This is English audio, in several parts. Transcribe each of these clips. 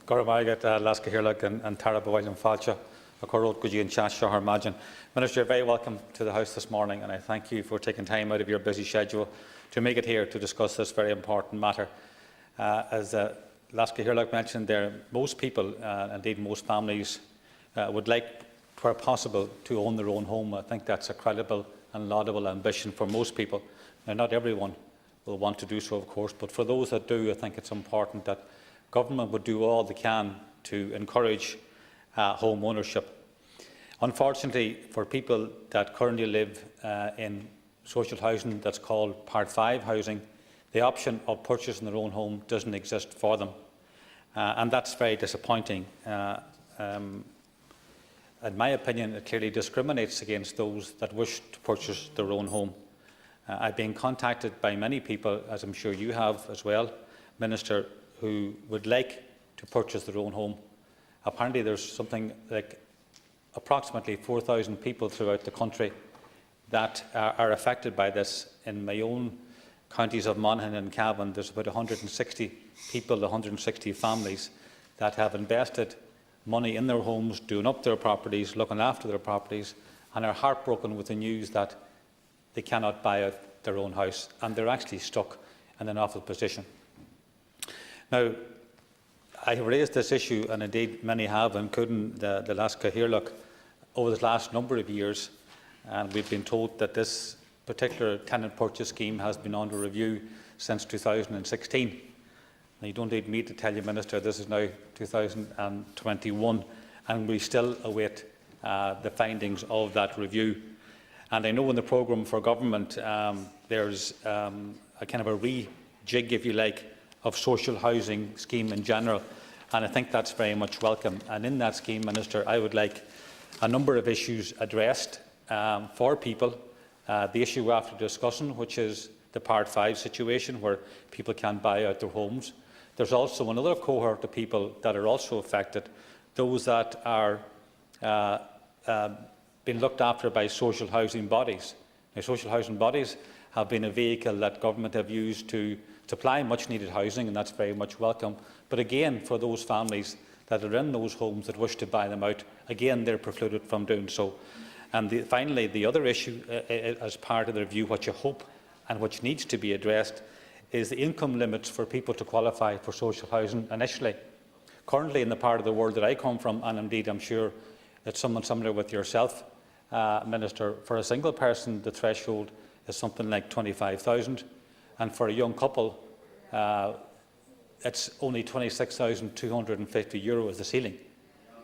Gormaigat, Laska Hirlach and Tara Boyle and Falcha, a Corot Guji and Chatshaw Harmagin. Minister, you're very welcome to the House this morning, and I thank you for taking time out of your busy schedule to make it here to discuss this very important matter. As Laska Hirlach mentioned there, most people, indeed most families, would like, where possible, to own their own home. I think that's a credible and laudable ambition for most people. Now, not everyone will want to do so, of course, but for those that do, I think it's important that government would do all they can to encourage home ownership. Unfortunately, for people that currently live in social housing that's called Part 5 housing, the option of purchasing their own home doesn't exist for them. And that's very disappointing. In my opinion, it clearly discriminates against those that wish to purchase their own home. I've been contacted by many people, as I'm sure you have as well, Minister, who would like to purchase their own home. Apparently there's something like approximately 4,000 people throughout the country that are affected by this. In my own counties of Monaghan and Cavan, there's about 160 people, 160 families that have invested money in their homes, doing up their properties, looking after their properties, and are heartbroken with the news that they cannot buy out their own house, and they're actually stuck in an awful position. Now, I have raised this issue, and indeed many have, including the Laska Hirlach, over the last number of years, and we've been told that this particular tenant purchase scheme has been under review since 2016. Now, you don't need me to tell you, Minister, this is now 2021, and we still await the findings of that review. And I know in the programme for government there's a kind of a rejig, if you like, of social housing scheme in general, and I think that's very much welcome. And in that scheme, Minister, I would like a number of issues addressed for people. The issue after discussion, which is the Part 5 situation, where people can buy out their homes. There's also another cohort of people that are also affected, those that are being looked after by social housing bodies. Now, social housing bodies have been a vehicle that government have used to supply much-needed housing, and that's very much welcome. But again, for those families that are in those homes that wish to buy them out, again, they're precluded from doing so. And finally, the other issue, as part of the review, which I hope and which needs to be addressed, is the income limits for people to qualify for social housing initially. Currently, in the part of the world that I come from, and indeed I'm sure it's someone similar with yourself, Minister, for a single person the threshold is something like 25,000, and for a young couple it's only 26,250 euro as the ceiling.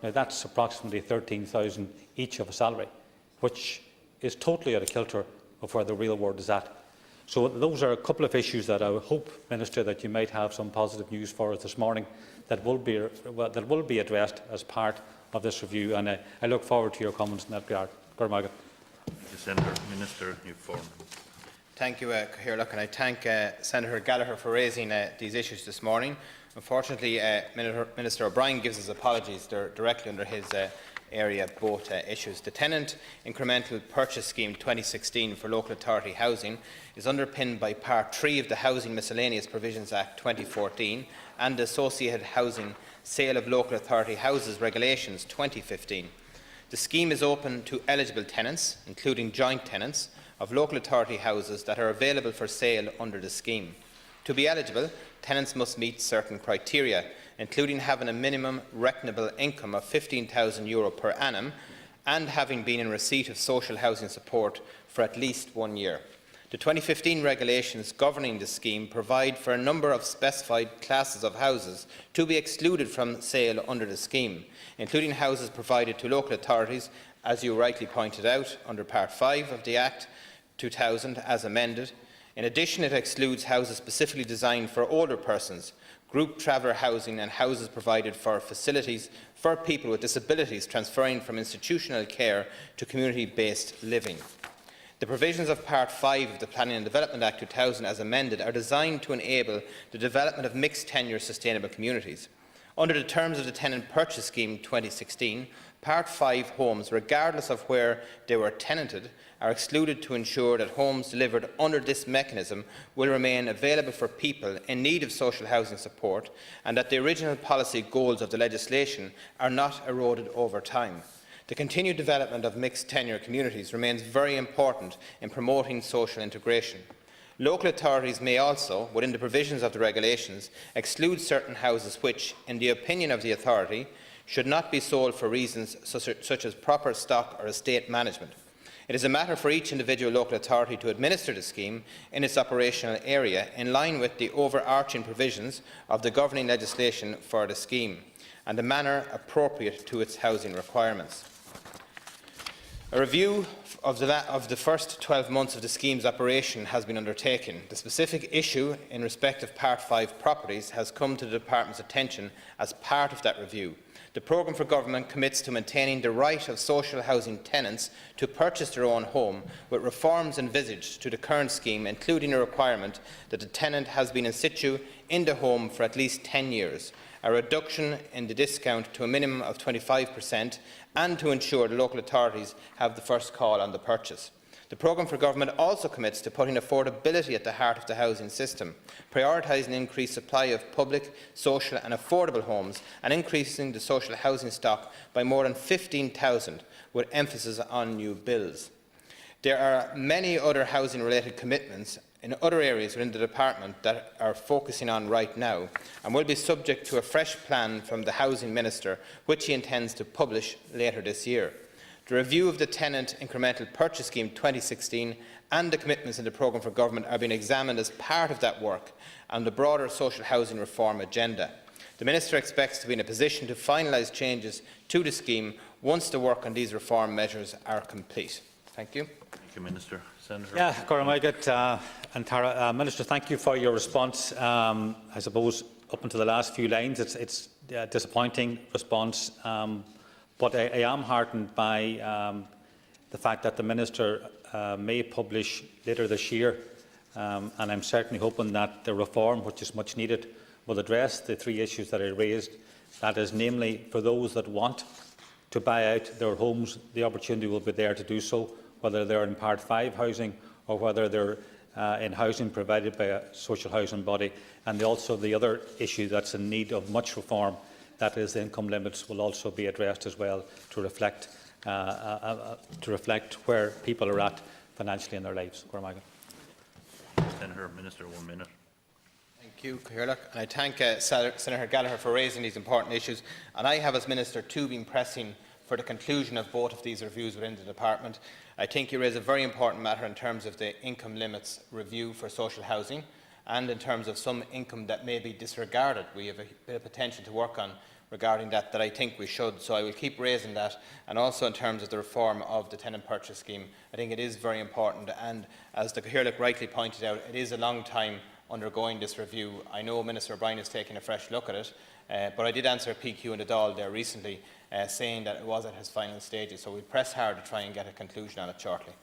Now, that's approximately 13,000 each of a salary, which is totally out of kilter of where the real world is at. So those are a couple of issues that I would hope, Minister, that you might have some positive news for us this morning that will be addressed as part of this review, and I look forward to your comments in that regard. Gormagat. Senator, Minister, you form. Thank you, Cathaoirleach, and I thank Senator Gallagher for raising these issues this morning. Unfortunately, Minister O'Brien gives his apologies. They're directly under his area, both issues. The Tenant Incremental Purchase Scheme 2016 for local authority housing is underpinned by Part 3 of the Housing Miscellaneous Provisions Act 2014 and the Associated Housing Sale of Local Authority Houses Regulations 2015. The scheme is open to eligible tenants, including joint tenants, of local authority houses that are available for sale under the scheme. To be eligible, tenants must meet certain criteria, including having a minimum reckonable income of €15,000 per annum and having been in receipt of social housing support for at least 1 year. The 2015 regulations governing the scheme provide for a number of specified classes of houses to be excluded from sale under the scheme, including houses provided to local authorities, as you rightly pointed out, under Part 5 of the Act 2000 as amended. In addition, it excludes houses specifically designed for older persons, group traveller housing and houses provided for facilities for people with disabilities transferring from institutional care to community-based living. The provisions of Part 5 of the Planning and Development Act 2000 as amended are designed to enable the development of mixed tenure sustainable communities. Under the terms of the Tenant Purchase Scheme 2016, Part 5 homes, regardless of where they were tenanted, are excluded to ensure that homes delivered under this mechanism will remain available for people in need of social housing support, and that the original policy goals of the legislation are not eroded over time. The continued development of mixed tenure communities remains very important in promoting social integration. Local authorities may also, within the provisions of the regulations, exclude certain houses which, in the opinion of the authority, should not be sold for reasons such as proper stock or estate management. It is a matter for each individual local authority to administer the scheme in its operational area in line with the overarching provisions of the governing legislation for the scheme and the manner appropriate to its housing requirements. A review of the first 12 months of the scheme's operation has been undertaken. The specific issue in respect of Part 5 properties has come to the Department's attention as part of that review. The programme for government commits to maintaining the right of social housing tenants to purchase their own home, with reforms envisaged to the current scheme, including a requirement that the tenant has been in situ in the home for at least 10 years, a reduction in the discount to a minimum of 25%, and to ensure the local authorities have the first call on the purchase. The programme for government also commits to putting affordability at the heart of the housing system, prioritising increased supply of public, social and affordable homes, and increasing the social housing stock by more than 15,000, with emphasis on new builds. There are many other housing-related commitments in other areas within the Department that are focusing on right now, and will be subject to a fresh plan from the Housing Minister, which he intends to publish later this year. The review of the Tenant Incremental Purchase Scheme 2016 and the commitments in the programme for government are being examined as part of that work and the broader social housing reform agenda. The Minister expects to be in a position to finalise changes to the scheme once the work on these reform measures are complete. Thank you. Thank you, Minister. Senator. Yeah, Cormagat and Tara, Minister, thank you for your response. I suppose up until the last few lines, it's a disappointing response. But I am heartened by the fact that the Minister may publish later this year, and I'm certainly hoping that the reform, which is much needed, will address the three issues that I raised. That is, namely, for those that want to buy out their homes, the opportunity will be there to do so, whether they're in Part 5 housing or whether they're in housing provided by a social housing body. And also the other issue that's in need of much reform, that is, the income limits, will also be addressed as well to reflect where people are at financially in their lives. Senator, Minister, 1 minute. Thank you, Cathaoirleach. And I thank Senator Gallagher for raising these important issues. And I have, as Minister, too, been pressing for the conclusion of both of these reviews within the Department. I think you raise a very important matter in terms of the income limits review for social housing, and in terms of some income that may be disregarded. We have a bit of potential to work on regarding that I think we should. So I will keep raising that. And also in terms of the reform of the tenant purchase scheme, I think it is very important. And as the Cathaoirleach rightly pointed out, it is a long time undergoing this review. I know Minister O'Brien is taking a fresh look at it, but I did answer a PQ in the Dáil there recently saying that it was at his final stages. So we press hard to try and get a conclusion on it shortly.